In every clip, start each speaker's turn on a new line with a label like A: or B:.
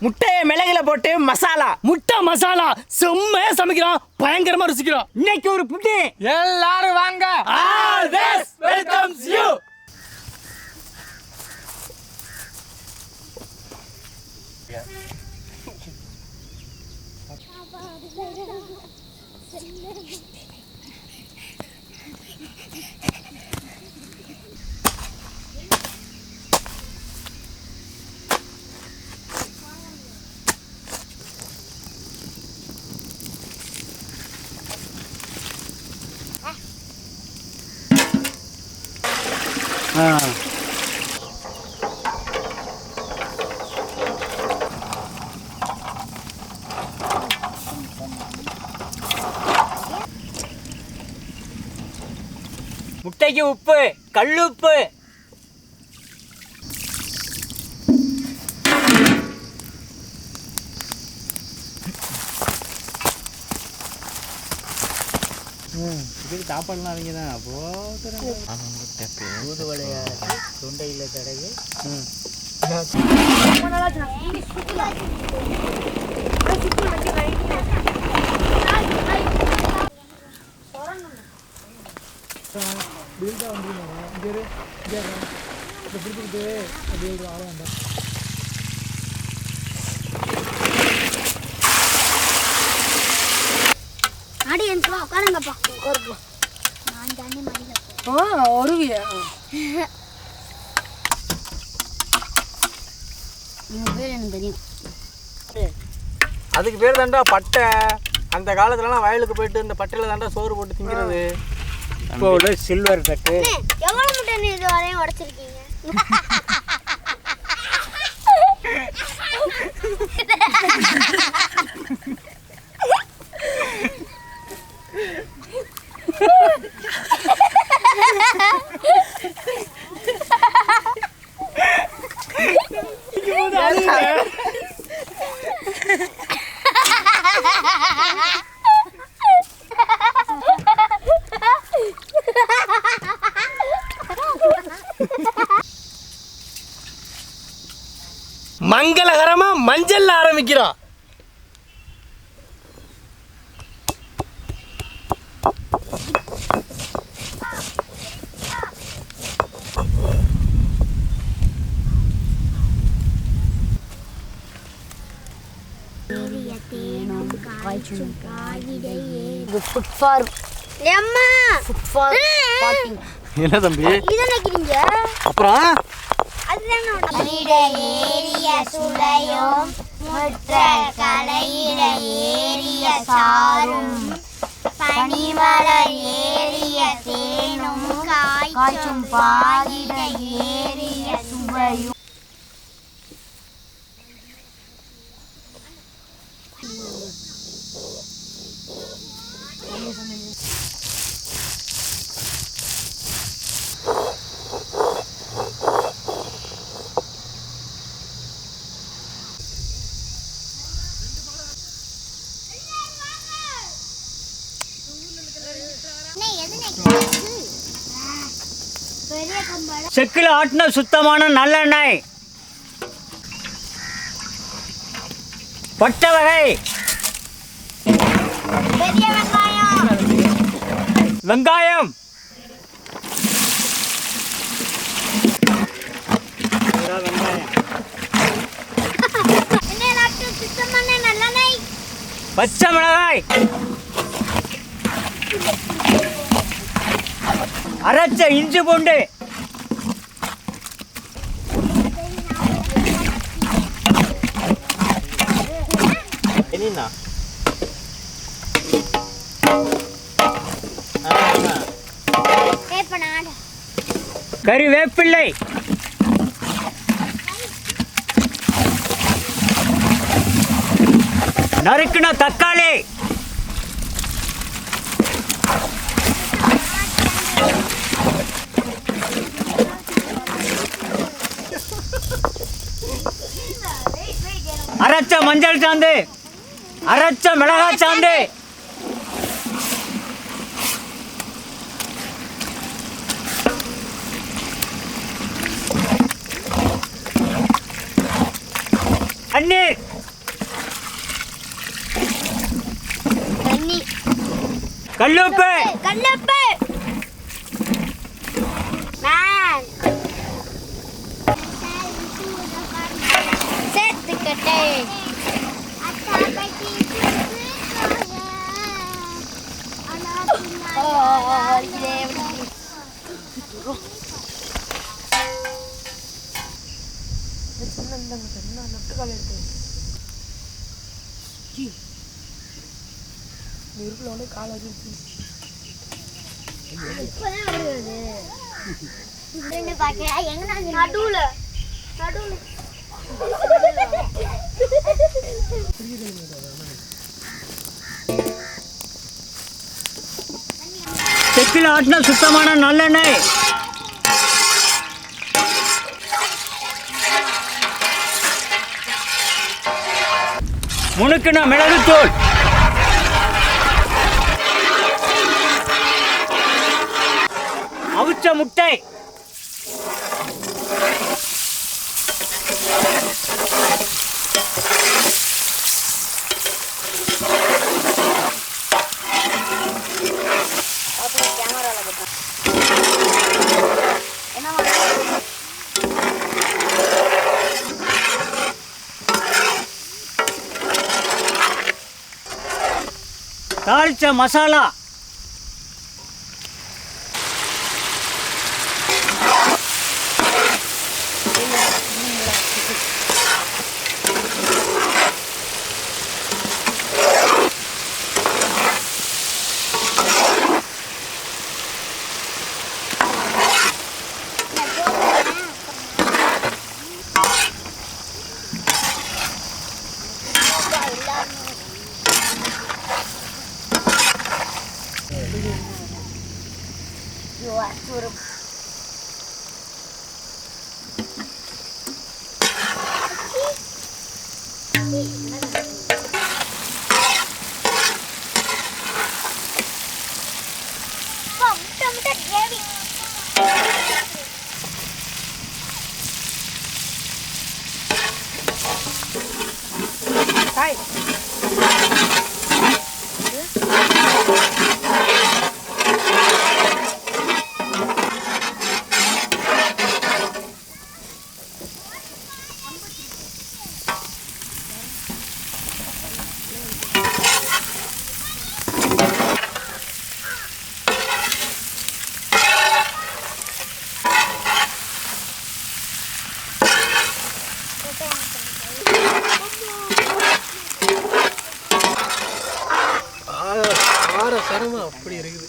A: முட்டையை மிளகுல போட்டு மசாலா.
B: முட்டை மசாலா செம்மையா சமைக்கிறோம், பயங்கரமா ருசிக்கிறோம்.
A: இன்னைக்கு ஒரு புட்டி.
B: எல்லாரும் வாங்க.
A: Always welcomes you. முட்டைக்கு உப்பு, கல்லுப்பு.
B: இதுக்கு சாப்பாடுலாம் அவங்க தான்
A: ஊதுவலைய தொண்டையில் தடவி. அதுக்கு பேர் தாண்டா பட்டை. அந்த காலத்துலலாம் வயலுக்கு போயிட்டு இந்த பட்டையில தாண்டா சோறு போட்டு திங்கிறது. இப்போ உள்ள சில்வர் தட்டு.
C: எவ்வளவு முட்டை நீ இது வரையும் உடைச்சிருக்கீங்க?
B: மங்களகரமா மஞ்சள் ஆரம்பிக்கிறோம். என்ன தம்பி அப்புறம்
C: ஏறிய சுளையும் முற்றல் கலையிட ஏறிய சாரும் பனிமலர் ஏறிய தேனும் காய்ச்சும் பாலிட ஏறிய சுவையும்.
A: செக்கில் ஆட்டின சுத்தமான நல்லெண்ணெய், பட்டை வகை, வெங்காயம், பச்சை மிளகாய், அரைச்ச இஞ்சி பூண்டு, கறிவேப்பிள்ளை, நறுக்கின தக்காளி, அரைச்ச மஞ்சள் சாந்து, அரைச்ச மிளகாய் சாந்து, தண்ணீர்,
C: தண்ணி
B: கல்லுப்பு
C: கல்லப்பு மேன் சேர்த்துக்கிட்டே நடுவுல
B: செக்கில் ஆட்டின சுத்தமான நல்லெண்ணெய். முணுக்கின மிளகுத்தூள். அவிச்ச முட்டை. தாளிச்ச மசாலா.
A: சரமா அப்படி இருக்குது.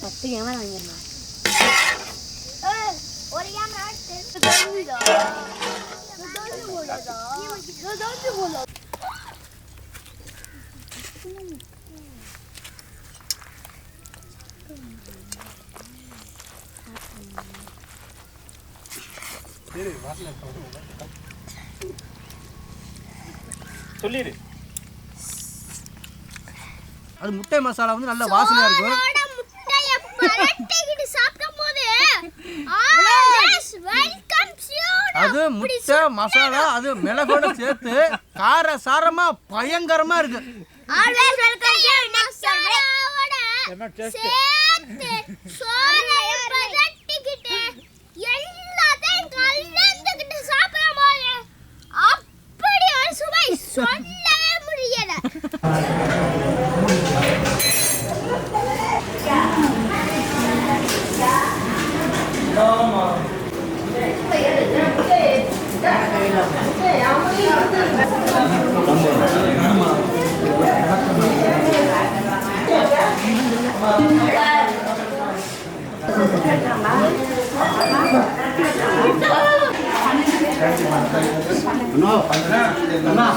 C: பத்து கேமரா வாங்கிடலாம். ஒரு கேமரா
B: சொல்லிடு.
A: அது முட்டை மசாலா வந்து நல்ல வாசனையா இருக்கும். அது முட்டை மசாலா அது மிளகோட சேர்த்து கார சாரமா பயங்கரமா இருக்கு.
C: சொல்லவே முடியல.
A: அண்ணா